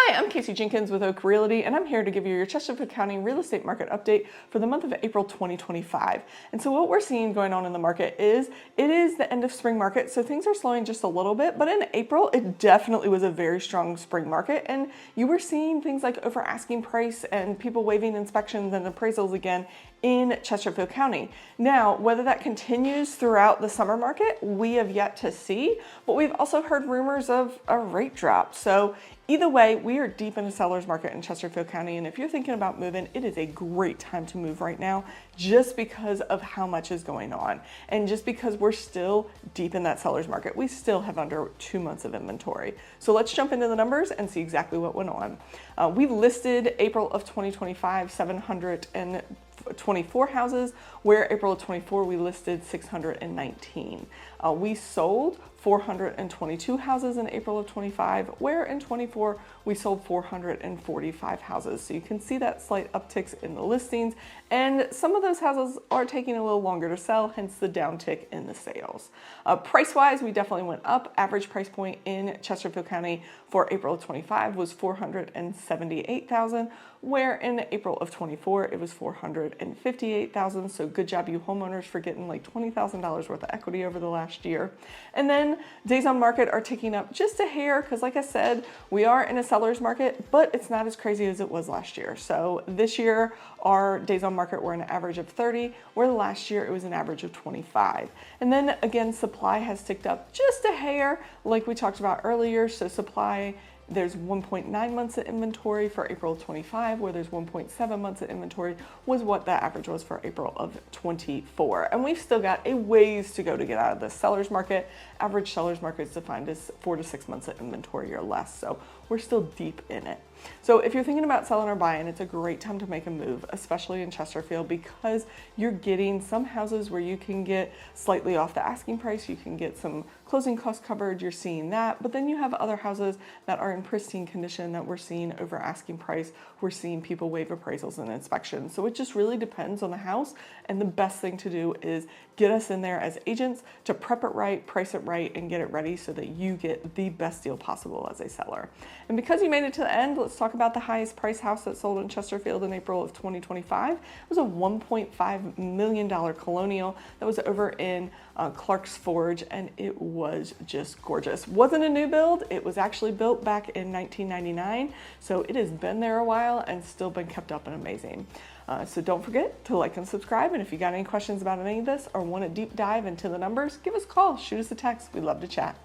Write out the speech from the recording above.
Hi, I'm Kacie Jenkins with Oak Realty, and I'm here to give you your Chesterfield County real estate market update for the month of April 2025. And so what we're seeing going on in the market is it is the end of spring market, so things are slowing just a little bit, but in April, it definitely was a very strong spring market, and you were seeing things like over asking price and people waiving inspections and appraisals again in Chesterfield County. Now, whether that continues throughout the summer market, we have yet to see, but we've also heard rumors of a rate drop. So either way, we are deep in a seller's market in Chesterfield County, and if you're thinking about moving, it is a great time to move right now just because of how much is going on and just because we're still deep in that seller's market. We still have under 2 months of inventory. So let's jump into the numbers and see exactly what went on. We listed April of 2025, 724 houses, where April of 24 we listed 619. We sold 422 houses in April of 25, where in 24 we sold 445 houses. So you can see that slight upticks in the listings, and some of those houses are taking a little longer to sell, hence the downtick in the sales. Price-wise, we definitely went up. Average price point in Chesterfield County for April of 25 was $478,000, where in April of 24 it was $458,000. So good job, you homeowners, for getting like $20,000 worth of equity over the last year. And then days on market are ticking up just a hair because, like I said, we are in a seller's market, but it's not as crazy as it was last year. So this year, our days on market were an average of 30, where last year it was an average of 25. And then again, supply has ticked up just a hair, like we talked about earlier. So supply, there's 1.9 months of inventory for April of 25, where there's 1.7 months of inventory was what the average was for April of 24. And we've still got a ways to go to get out of the seller's market. Average seller's market is defined as 4 to 6 months of inventory or less. So we're still deep in it. So if you're thinking about selling or buying, it's a great time to make a move, especially in Chesterfield, because you're getting some houses where you can get slightly off the asking price. You can get some closing cost coverage. You're seeing that. But then you have other houses that are in pristine condition that we're seeing over asking price. We're seeing people waive appraisals and inspections. So it just really depends on the house. And the best thing to do is get us in there as agents to prep it right, price it right, and get it ready so that you get the best deal possible as a seller. And because you made it to the end, let's talk about the highest price house that sold in Chesterfield in April of 2025. It was a $1.5 million colonial that was over in Clark's Forge, and it was just gorgeous. Wasn't a new build. It was actually built back in 1999, so it has been there a while and still been kept up and amazing. So don't forget to like and subscribe, and if you got any questions about any of this or want a deep dive into the numbers, give us a call, shoot us a text. We'd love to chat.